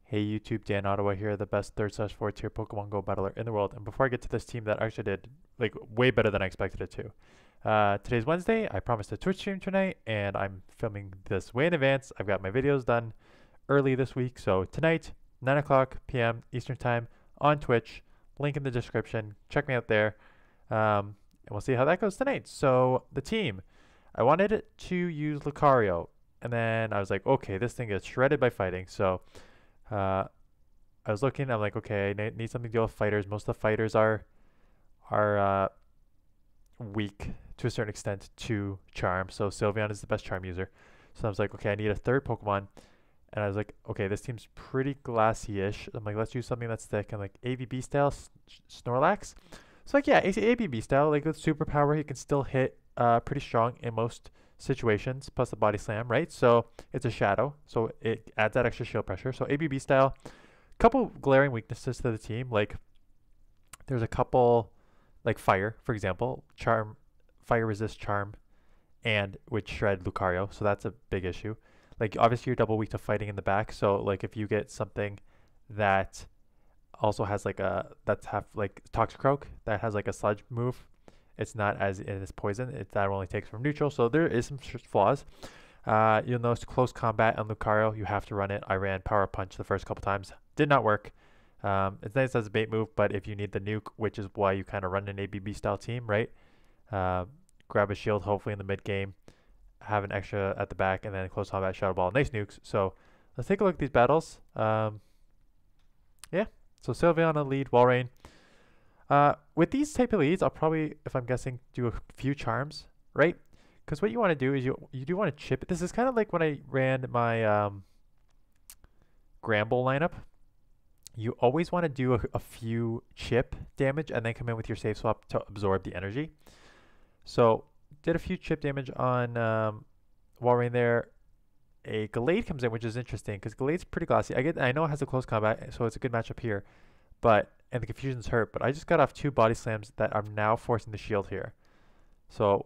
Hey YouTube, Dan Ottawa here, the best 3rd/4th tier Pokemon Go battler in the world. And before I get to this team that actually did like way better than I expected it to. Today's Wednesday. I promised a Twitch stream tonight, and I'm filming this way in advance. I've got my videos done early this week, so tonight, 9 o'clock p.m. Eastern Time on Twitch. Link in the description. Check me out there, and we'll see how that goes tonight. So the team, I wanted to use Lucario, and then I was like, okay, this thing gets shredded by fighting, so. I was looking. I'm like, okay, I need something to deal with fighters. Most of the fighters are weak to a certain extent to charm. So Sylveon is the best charm user. So I was like, okay, I need a third Pokemon. And I was like, okay, this team's pretty glassy-ish. I'm like, let's use something that's thick. I'm like, ABB style Snorlax. So like, yeah, ABB style, like with superpower, he can still hit pretty strong in most situations, plus the body slam, right? So it's a shadow, so it adds that extra shield pressure. So ABB style, couple glaring weaknesses to the team, like there's a couple, like fire, for example, charm, fire resist charm, and would shred Lucario, so that's a big issue. Like obviously you're double weak to fighting in the back, so like if you get something that also has like that's half like Toxicroak that has like a sludge move, it's not as it is poison. That only takes from neutral, so there is some flaws. You'll notice close combat on Lucario, you have to run it. I ran Power Punch the first couple times, did not work. It's nice as a bait move, but if you need the nuke, which is why you kind of run an ABB style team, right? Grab a shield hopefully in the mid game, have an extra at the back, and then close combat Shadow Ball, nice nukes. So let's take a look at these battles. Yeah, so Sylveon on the lead, Walrein. With these type of leads, I'll probably, if I'm guessing, do a few charms, right? Because what you want to do is you do want to chip it. This is kind of like when I ran my Gramble lineup. You always want to do a few chip damage and then come in with your safe swap to absorb the energy. So did a few chip damage on Walrein there. A Gallade comes in, which is interesting because Gallade's pretty glassy. I know it has a close combat, so it's a good matchup here. But and the confusion's hurt, but I just got off 2 body slams that are now forcing the shield here. So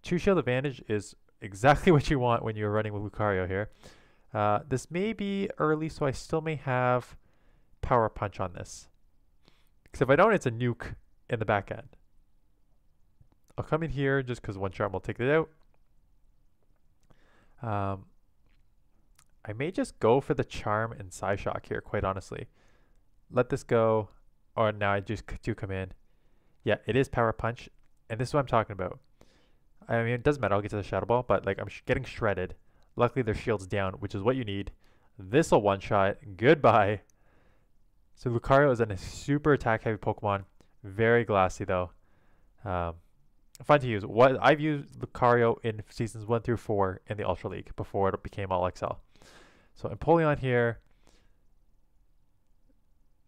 2 shield advantage is exactly what you want when you're running with Lucario here. This may be early, so I still may have Power Punch on this. Because if I don't, it's a nuke in the back end. I'll come in here just because one charm will take it out. I may just go for the charm and Psyshock here, quite honestly. Let this go, or now I just do come in. Yeah, it is Power Punch, and this is what I'm talking about. I mean, it doesn't matter. I'll get to the Shadow Ball, but like I'm getting shredded. Luckily, their shield's down, which is what you need. This'll one-shot. Goodbye. So Lucario is a super attack-heavy Pokemon. Very glassy, though. Fun to use. What I've used Lucario in seasons 1 through 4 in the Ultra League before it became All XL. So Empoleon here.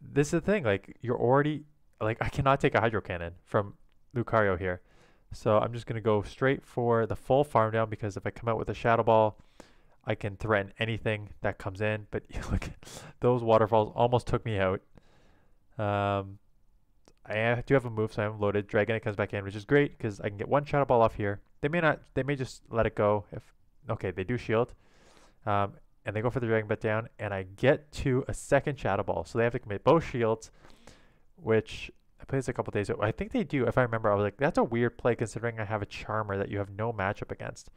This is the thing, like you're already like I cannot take a Hydro Cannon from Lucario here. So I'm just gonna go straight for the full farm down because if I come out with a Shadow Ball, I can threaten anything that comes in. But look, those waterfalls almost took me out. I do have a move, so I'm loaded. Dragonite comes back in, which is great because I can get one Shadow Ball off here. They may not. They may just let it go. If okay, they do shield. And they go for the Dragon Bet down, and I get to a second Shadow Ball. So they have to commit both shields, which I played this a couple days ago. I think they do. If I remember, I was like, that's a weird play considering I have a Charmer that you have no matchup against.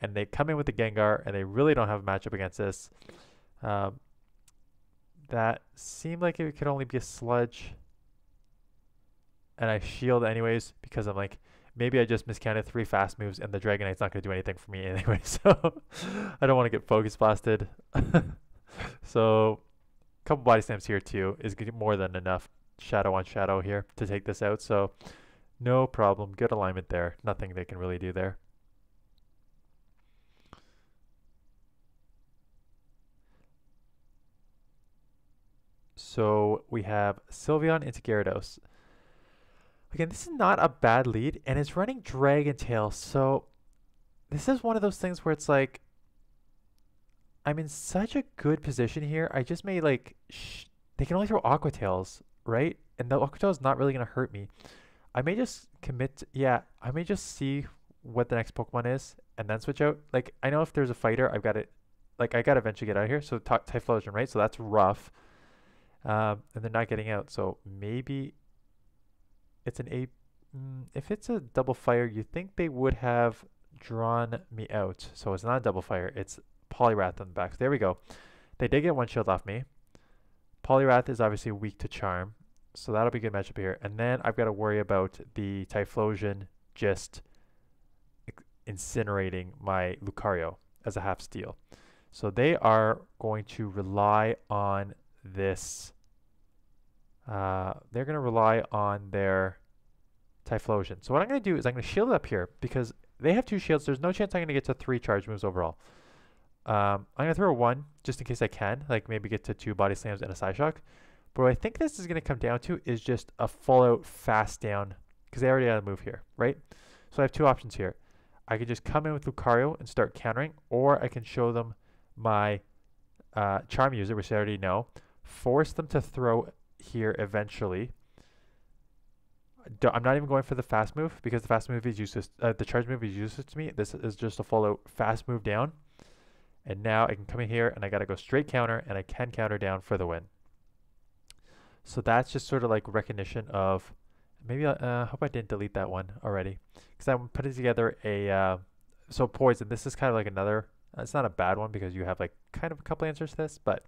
And they come in with the Gengar, and they really don't have a matchup against this. That seemed like it could only be a Sludge. And I shield anyways because I'm like, maybe I just miscounted 3 fast moves and the Dragonite's not going to do anything for me anyway, so I don't want to get Focus Blasted. So a couple body slams here too is more than enough shadow on shadow here to take this out, so no problem. Good alignment there. Nothing they can really do there. So we have Sylveon into Gyarados. Again, this is not a bad lead, and it's running Dragon Tail, so this is one of those things where it's like, I'm in such a good position here. I just may like, they can only throw Aqua Tails, right? And the Aqua Tail is not really going to hurt me. I may just commit, yeah, I may just see what the next Pokemon is and then switch out. Like, I know if there's a fighter, I've got it like I gotta eventually get out of here. So Typhlosion, right? So that's rough. And they're not getting out. So maybe it's an A. If it's a double fire, you think they would have drawn me out. So it's not a double fire. It's Poliwrath on the back. So there we go. They did get one shield off me. Poliwrath is obviously weak to Charm. So that'll be a good matchup here. And then I've got to worry about the Typhlosion just incinerating my Lucario as a half steel. So they are going to rely on this. They're going to rely on their Typhlosion. So what I'm going to do is I'm going to shield it up here because they have 2 shields. There's no chance I'm going to get to 3 charge moves overall. I'm going to throw a 1 just in case I can, like maybe get to 2 body slams and a side shock. But what I think this is going to come down to is just a full out fast down because they already had a move here, right? So I have 2 options here. I could just come in with Lucario and start countering, or I can show them my Charm User, which they already know, force them to throw here eventually. I'm not even going for the fast move because the fast move is useless. The charge move is useless to me. This is just a full out fast move down. And now I can come in here and I got to go straight counter, and I can counter down for the win. So that's just sort of like recognition of, maybe I hope I didn't delete that one already, because I'm putting together a, so Poison, this is kind of like another, it's not a bad one because you have like kind of a couple answers to this, but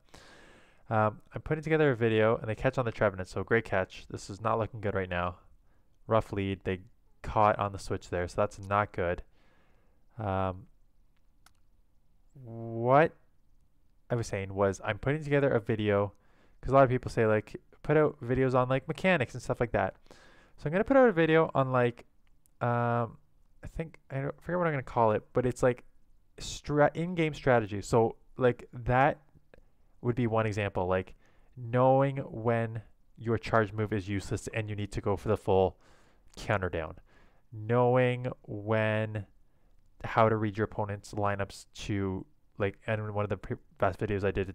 I'm putting together a video and they catch on the Trevenant, so great catch. This is not looking good right now. Rough lead, they caught on the switch there, so that's not good. What I was saying was I'm putting together a video, because a lot of people say like, put out videos on like mechanics and stuff like that. So I'm going to put out a video on like, I think, I forget what I'm going to call it, but it's like in-game strategy. So like that would be one example, like knowing when your charge move is useless and you need to go for the full counter down. Knowing how to read your opponent's lineups to, like, and in one of the past videos I did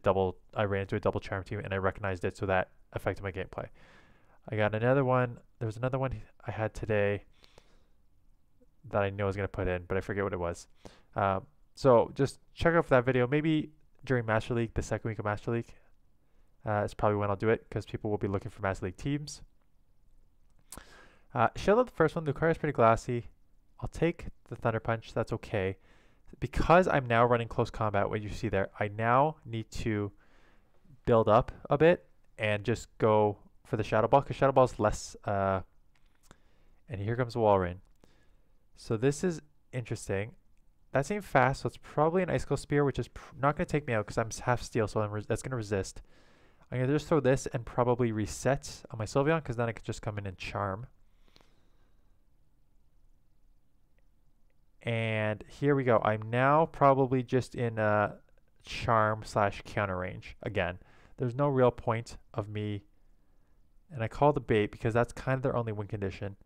I ran into a double charm team and I recognized it, so that affected my gameplay. I got another one. There was another one I had today that I know I was going to put in, but I forget what it was. So just check out for that video. Maybe during Master League, the second week of Master League, is probably when I'll do it because people will be looking for Master League teams. Shield up the first one. Lucario is pretty glassy. I'll take the Thunder Punch. That's okay. Because I'm now running close combat, what you see there, I now need to build up a bit and just go for the Shadow Ball, because Shadow Ball is less, and here comes Walrein. So this is interesting. That seemed fast, so it's probably an Icicle Spear, which is not going to take me out because I'm half steel, so that's going to resist. I'm going to just throw this and probably reset on my Sylveon, because then I could just come in and Charm. And here we go. I'm now probably just in a Charm / counter range again. There's no real point of me, and I call the bait because that's kind of their only win condition.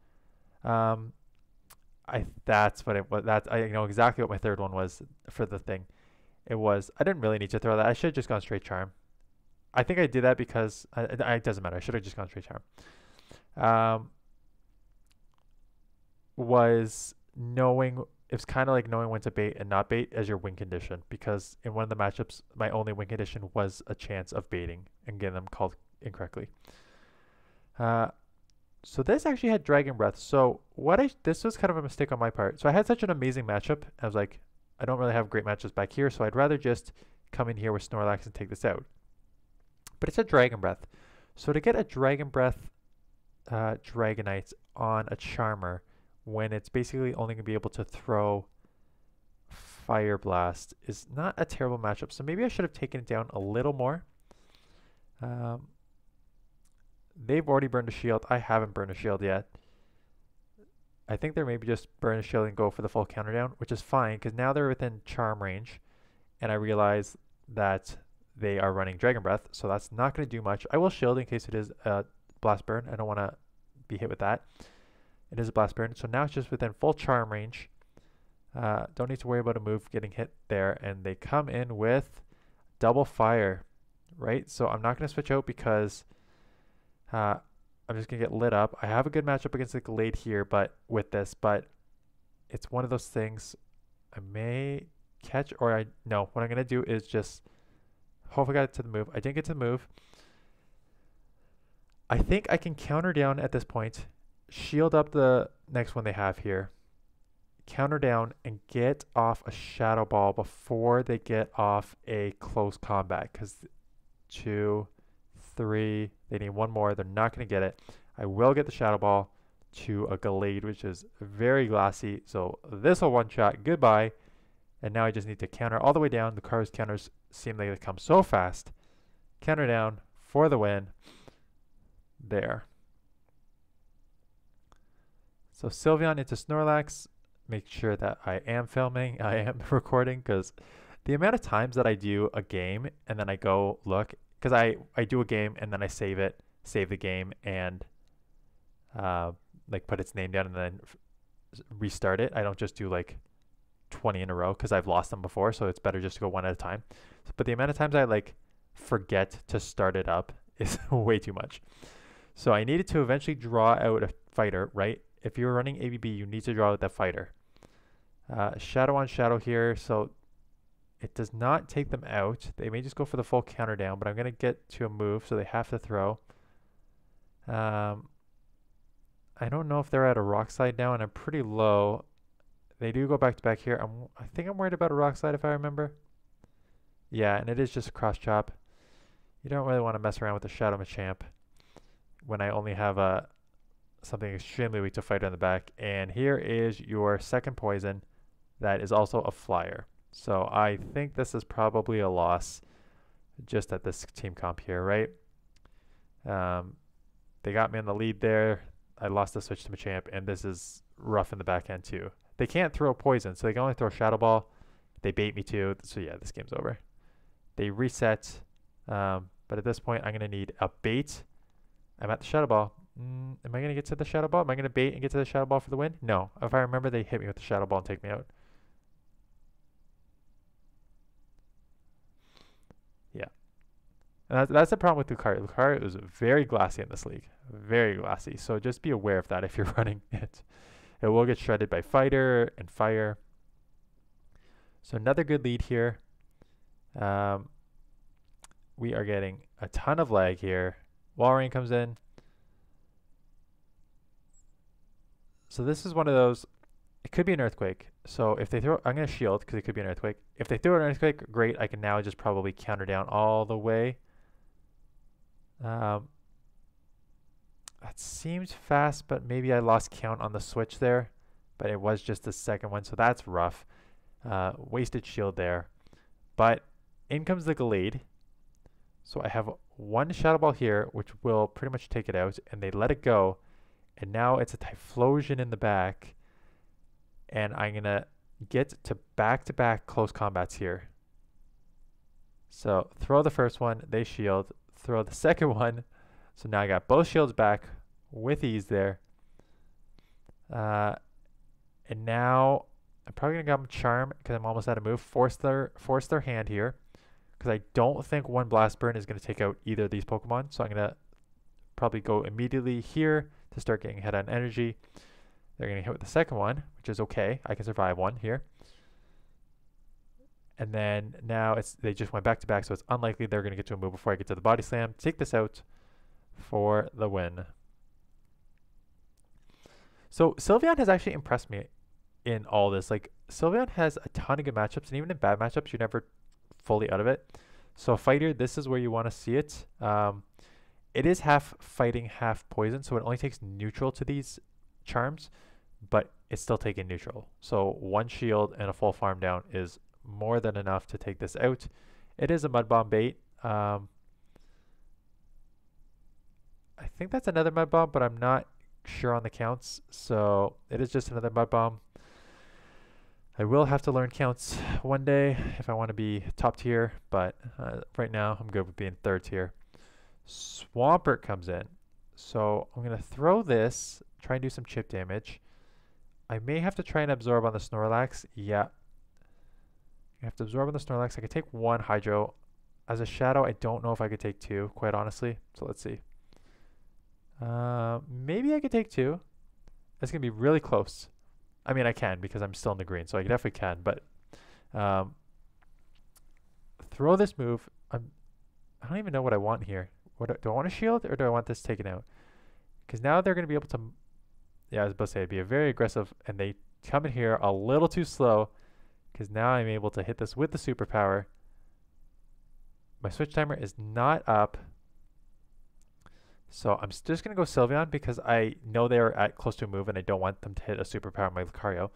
That's what it was. I know exactly what my third one was for the thing. It was, I didn't really need to throw that. I should have just gone straight Charm. I think I did that because it doesn't matter. I should have just gone straight Charm. Was knowing, it's kind of like knowing when to bait and not bait as your win condition, because in one of the matchups, my only win condition was a chance of baiting and getting them called incorrectly. So this actually had Dragon Breath. So this was kind of a mistake on my part. So I had such an amazing matchup. I was like, I don't really have great matchups back here, so I'd rather just come in here with Snorlax and take this out. But it's a Dragon Breath. So to get a Dragon Breath Dragonite on a Charmer when it's basically only going to be able to throw Fire Blast is not a terrible matchup. So maybe I should have taken it down a little more. They've already burned a shield. I haven't burned a shield yet. I think they're maybe just burn a shield and go for the full counter down, which is fine because now they're within Charm range. And I realize that they are running Dragon Breath, so that's not going to do much. I will shield in case it is a Blast Burn. I don't want to be hit with that. It is a Blast Burn, so now it's just within full Charm range. Don't need to worry about a move getting hit there, and they come in with Double Fire, right? So I'm not going to switch out because I'm just going to get lit up. I have a good matchup against the Gallade here, but with this, but it's one of those things I may catch, or no, what I'm going to do is just hope I got it to the move. I didn't get to the move. I think I can counter down at this point, shield up the next one they have here, counter down, and get off a Shadow Ball before they get off a close combat. Because 2, 3, they need one more. They're not going to get it. I will get the Shadow Ball to a Gallade, which is very glassy. So this will one-shot. Goodbye. And now I just need to counter all the way down. The Kara's counters seem like they come so fast. Counter down for the win. There. So Sylveon into Snorlax. Make sure that I am filming, I am recording, because the amount of times that I do a game and then I go look, because I do a game and then I save the game, and like put its name down and then restart it. I don't just do like 20 in a row because I've lost them before, so it's better just to go one at a time. But the amount of times I like forget to start it up is way too much. So I needed to eventually draw out a fighter, right? If you're running ABB, you need to draw out that fighter. Shadow on Shadow here, so it does not take them out. They may just go for the full counter down, but I'm going to get to a move, so they have to throw. I don't know if they're at a rock slide now, and I'm pretty low. They do go back to back here. I think I'm worried about a rock slide if I remember. Yeah, and it is just a cross chop. You don't really want to mess around with the Shadow Machamp when I only have something extremely weak to fight on the back. And here is your second poison that is also a flyer. So I think this is probably a loss just at this team comp here, right? They got me in the lead there. I lost the switch to Machamp, and this is rough in the back end too. They can't throw poison, so they can only throw Shadow Ball. They bait me too, so yeah, this game's over. They reset, but at this point, I'm going to need a bait. I'm at the Shadow Ball. Am I going to get to the Shadow Ball? Am I going to bait and get to the Shadow Ball for the win? No. If I remember, they hit me with the Shadow Ball and take me out. Yeah. And that's the problem with Lucario. Lucario is very glassy in this league. Very glassy. So just be aware of that if you're running it. It will get shredded by Fighter and Fire. So another good lead here. We are getting a ton of lag here. Walrein comes in. So this is one of those, it could be an Earthquake. So if they throw, I'm going to shield because it could be an Earthquake. If they throw an Earthquake, great. I can now just probably counter down all the way. That seems fast, but maybe I lost count on the switch there. But it was just the second one, so that's rough. Wasted shield there. But in comes the Gallade. So I have one Shadow Ball here, which will pretty much take it out, and they let it go. And now it's a Typhlosion in the back. And I'm going to get to back-to-back close combats here. So throw the first one, they shield. Throw the second one. So now I got both shields back with ease there. And now I'm probably going to go Charm because I'm almost out of move. Force their hand here. Because I don't think one Blast Burn is going to take out either of these Pokemon. So I'm going to probably go immediately here to start getting ahead on energy. They're going to hit with the second one, which is okay. I can survive one here. And then now they just went back to back, so it's unlikely they're going to get to a move before I get to the Body Slam. Take this out for the win. So Sylveon has actually impressed me in all this. Like, Sylveon has a ton of good matchups, and even in bad matchups, you're never fully out of it. So Fighter, this is where you want to see it. It is half fighting, half poison, so it only takes neutral to these charms, but it's still taking neutral. So one shield and a full farm down is more than enough to take this out. It is a Mud Bomb bait. I think that's another Mud Bomb, but I'm not sure on the counts. So it is just another Mud Bomb. I will have to learn counts one day if I want to be top tier, but right now I'm good with being third tier. Swampert comes in. So I'm going to throw this, try and do some chip damage. I may have to try and absorb on the Snorlax. Yeah. I have to absorb on the Snorlax. I could take one Hydro. As a Shadow, I don't know if I could take two, quite honestly. So let's see. Maybe I could take two. It's going to be really close. I mean, I can because I'm still in the green, so I definitely can. But Um, throw this move. I don't even know what I want here. Do I want a shield or do I want this taken out? Because now they're going to be able to, yeah, I was about to say, be a very aggressive, and they come in here a little too slow because now I'm able to hit this with the superpower. My switch timer is not up. So I'm just going to go Sylveon because I know they are at close to a move and I don't want them to hit a superpower on my Lucario.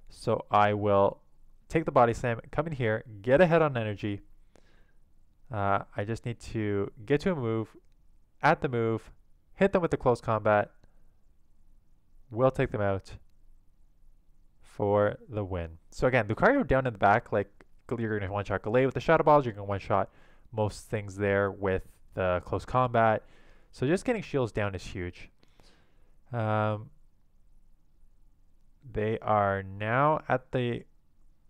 So I will take the body slam, come in here, get ahead on energy. I just need to get to a move, at the move, hit them with the close combat. We'll take them out for the win. So again, Lucario down in the back, like you're going to one-shot Gallade with the Shadow Balls. You're going to one-shot most things there with the close combat. So just getting shields down is huge. They are now at the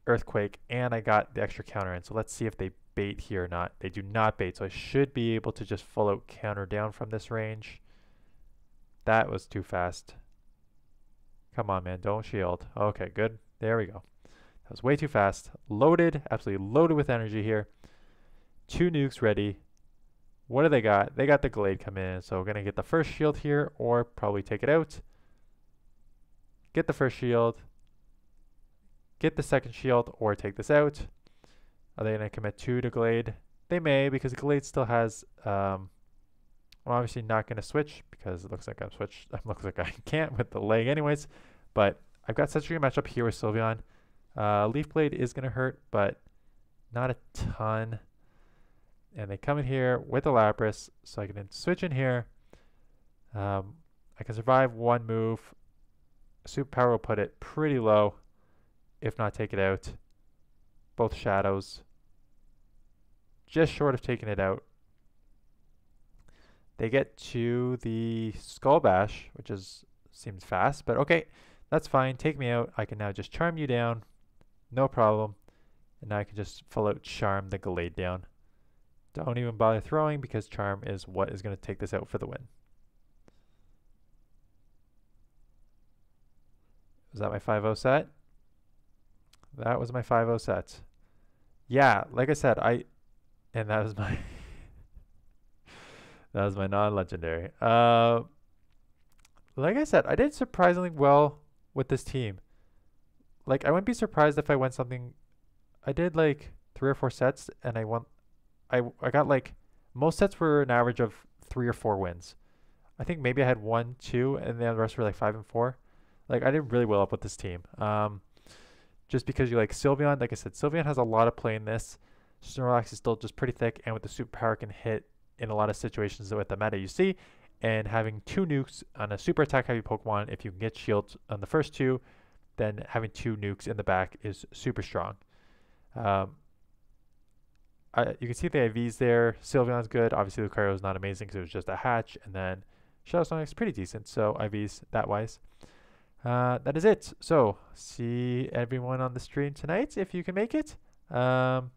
Earthquake, and I got the extra counter in. So let's see if they bait here or not. They do not bait, so I should be able to just full out counter down from this range. That was too fast. Come on, man, don't shield. Okay, good. There we go. That was way too fast. Loaded, absolutely loaded with energy here. 2 nukes ready. What do they got? They got the Gallade come in, so we're going to get the first shield here, or probably take it out. Get the first shield. Get the second shield, or take this out. Are they going to commit 2 to Gallade? They may, because Gallade still has... I'm obviously not going to switch, because it looks like I'm switched. It looks like I can't with the leg anyways. But I've got such a good matchup here with Sylveon. Leaf Blade is going to hurt, but not a ton. And they come in here with the Lapras, so I can then switch in here. I can survive one move. Superpower will put it pretty low, if not take it out. Both Shadows. Just short of taking it out. They get to the Skull Bash, which seems fast, but okay, that's fine. Take me out. I can now just Charm you down. No problem. And now I can just full out Charm the Gallade down. Don't even bother throwing because Charm is what is going to take this out for the win. Was that my 5-0 set? That was my 5-0 set. Yeah, like I said, and that was my that was my non-legendary. Like I said, I did surprisingly well with this team. Like, I wouldn't be surprised if I went something. I did like 3 or 4 sets, and I won. I got like, most sets were an average of 3 or 4 wins. I think maybe I had 1, 2, and then the rest were like 5 and 4. Like, I did really well up with this team. Just because you like Sylveon, like I said, Sylveon has a lot of play in this. Snorlax is still just pretty thick, and with the superpower can hit in a lot of situations with the meta you see. And having 2 nukes on a super attack heavy Pokemon, if you can get shields on the first 2, then having 2 nukes in the back is super strong. You can see the IVs there. Sylveon's good. Obviously, Lucario is not amazing because it was just a hatch. And then Shadow Sonic is pretty decent. So IVs that wise. That is it. So see everyone on the stream tonight if you can make it. And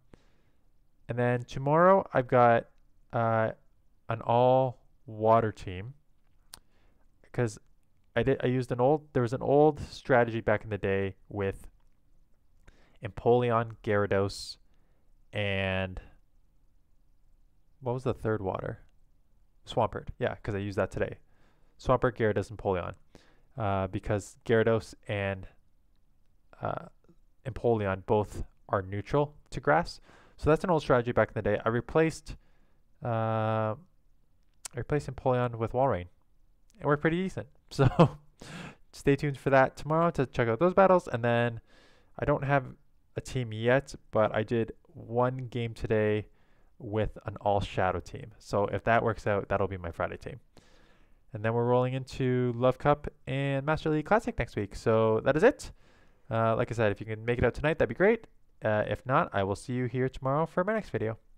then tomorrow I've got an all water team because I used there was an old strategy back in the day with Empoleon, Gyarados, and what was the third water? Swampert. Yeah, because I used that today. Swampert, Gyarados, and Empoleon. Because Gyarados and Empoleon both are neutral to grass. So that's an old strategy back in the day. I replaced Empoleon with Walrein. It worked pretty decent. So stay tuned for that tomorrow to check out those battles. And then I don't have a team yet, but I did one game today with an all shadow team. So if that works out, that'll be my Friday team. And then we're rolling into Love Cup and Master League Classic next week. So that is it. Like I said, if you can make it out tonight, that'd be great. If not, I will see you here tomorrow for my next video.